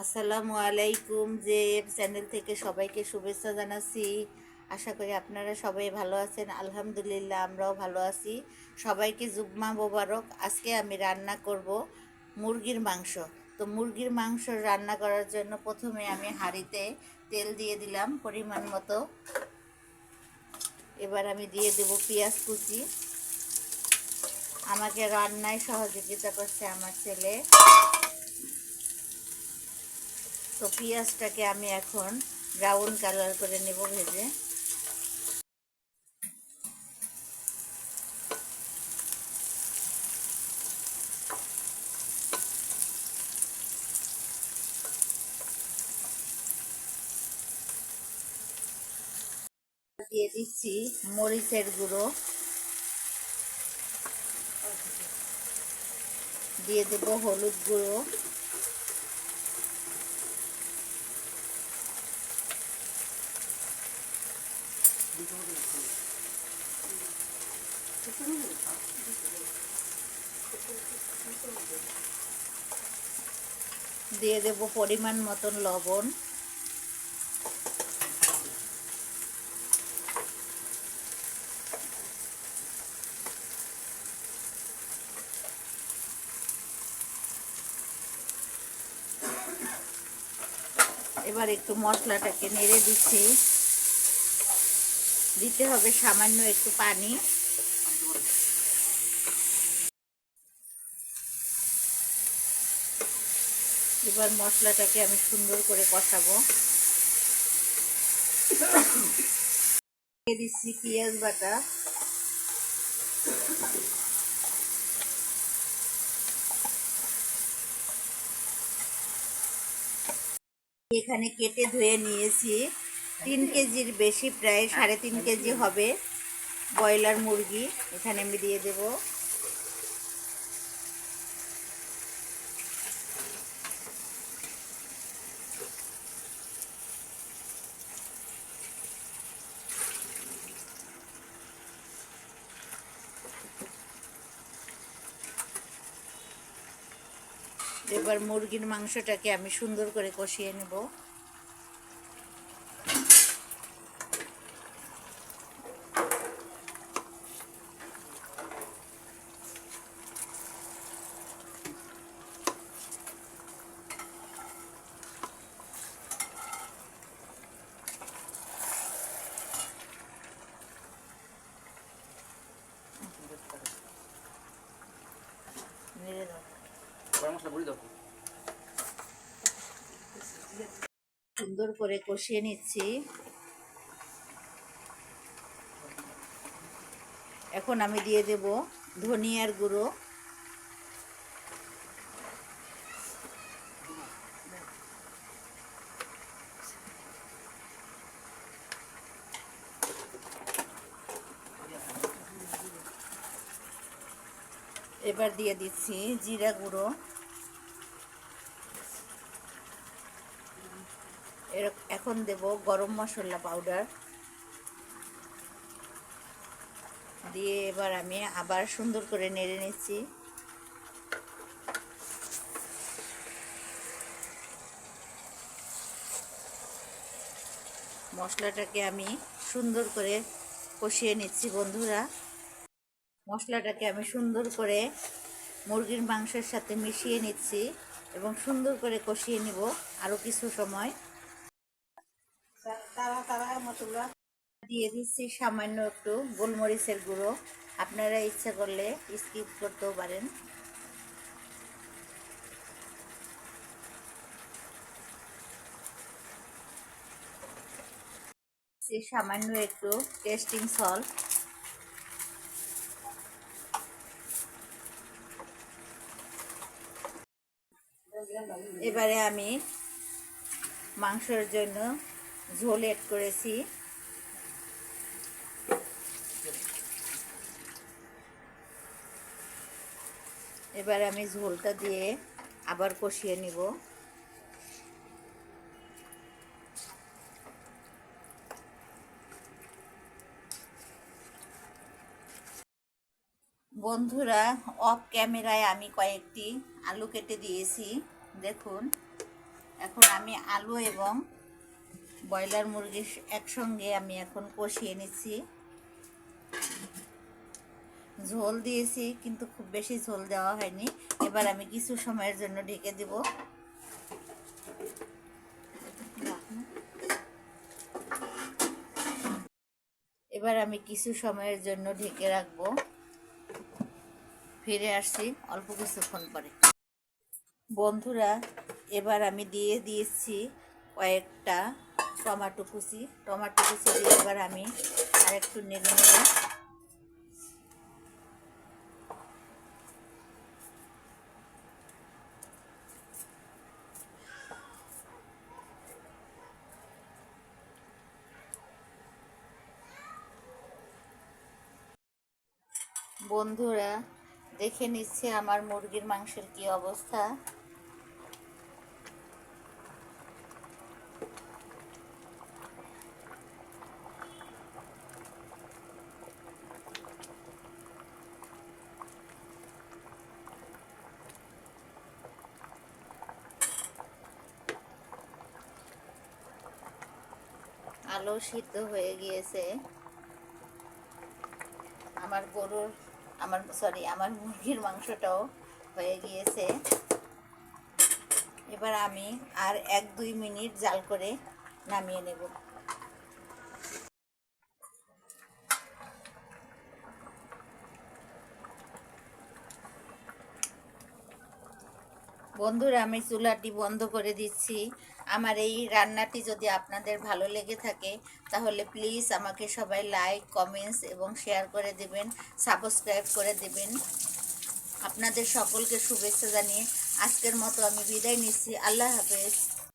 আসসালামু আলাইকুম। যে চ্যানেল থেকে সবাইকে শুভেচ্ছা জানাচ্ছি। আশা করি আপনারা সবাই ভালো আছেন। আলহামদুলিল্লাহ আমরাও ভালো আছি। সবাইকে জুম্মা মোবারক। আজকে আমি রান্না করব মুরগির মাংস। তো মুরগির মাংস রান্না করার জন্য প্রথমে আমি হাঁড়িতে তেল দিয়ে দিলাম পরিমাণ মতো। এবার আমি দিয়ে দেব পেঁয়াজ কুচি। আমাকে রান্নায় সহযোগিতা করছে আমার ছেলে। তো পেঁয়াজটাকে আমি এখন ব্রাউন কালার করে নেব ভেজে। দিয়ে দিচ্ছি মরিচের গুঁড়ো, দিয়ে দেব হলুদ গুঁড়ো, দিয়ে দেব পরিমাণ মতন লবণ, এবার একটু মশলাটাকে নেড়ে দিচ্ছি। দিতে হবে সামান্য একটু পানি। এবার মশলাটাকে আমি সুন্দর করে কষাবো। দিয়ে দিচ্ছি পেঁয়াজ বাটা, এখানে কেটে ধুয়ে নিয়েছি 3 কেজির বেশি, প্রায় 3.5 কেজি হবে ব্রয়লার মুরগি। এখানে আমি দিয়ে দেব। এবার মুরগির মাংসটাকে আমি সুন্দর করে কষিয়ে নেব। সুন্দর করে কষিয়ে নিচ্ছি। এখন আমি দিয়ে দেব ধনিয়ার গুঁড়ো, এবার দিয়ে দিচ্ছি জিরা গুঁড়ো, এখন দেব গরম মশলা পাউডার দিয়ে এবার আমি আবার সুন্দর করে নেড়ে নিচ্ছি। মশলাটাকে আমি সুন্দর করে কষিয়ে নিচ্ছি বন্ধুরা। মশলাটাকে আমি সুন্দর করে মুরগির মাংসের সাথে মিশিয়ে নিচ্ছি এবং সুন্দর করে কষিয়ে নিব আরও কিছু সময়। দিয়ে দিচ্ছি সামান্য একটু গোলমরিচের গুঁড়ো। আপনারা ইচ্ছা করলে স্কিপ করতেও পারেন। সামান্য একটু টেস্টিং সল্ট, এবারে আমি মাংসের জন্য ঝোল এড করেছি। এবার আমি ঝোলটা দিয়ে আবার কষিয়ে নিব। বন্ধুরা, অফ ক্যামেরায় আমি কয়েকটি আলু কেটে দিয়েছি, দেখুন। এখন আমি আলু এবং ব্রয়লার মুরগি একসঙ্গে আমি এখন কষিয়ে নিচ্ছি। ঝোল দিয়েছি কিন্তু খুব বেশি ঝোল দেওয়া হয়নি। এবার আমি কিছু সময়ের জন্য ঢেকে দেব। এবার আমি কিছু সময়ের জন্য ঢেকে রাখবো। ফিরে আসছি অল্প কিছুক্ষণ পরে। বন্ধুরা, এবার আমি দিয়ে দিয়েছি কয়েকটা টমেটো কুচি দিয়ে এবার আমি আরেকটু নেড়ে নেব। বন্ধুরা, দেখে নিচ্ছে আমার মুরগির মাংসের কি অবস্থা। আলু সিদ্ধ হয়ে গিয়েছে। আমার মুরগির মাংসটাও হয়ে গিয়েছে। এবার আমি আর 1-2 মিনিট জাল করে নামিয়ে নেব। বন্ধুরা, আমি চুলাটি বন্ধ করে দিচ্ছি। আমার এই রান্নাটি যদি আপনাদের ভালো লেগে থাকে তাহলে প্লিজ আমাকে সবাই লাইক, কমেন্টস এবং শেয়ার করে দেবেন, সাবস্ক্রাইব করে দেবেন। আপনাদের সকলকে শুভেচ্ছা জানিয়ে আজকের মতো আমি বিদায় নিচ্ছি। আল্লাহ হাফেজ।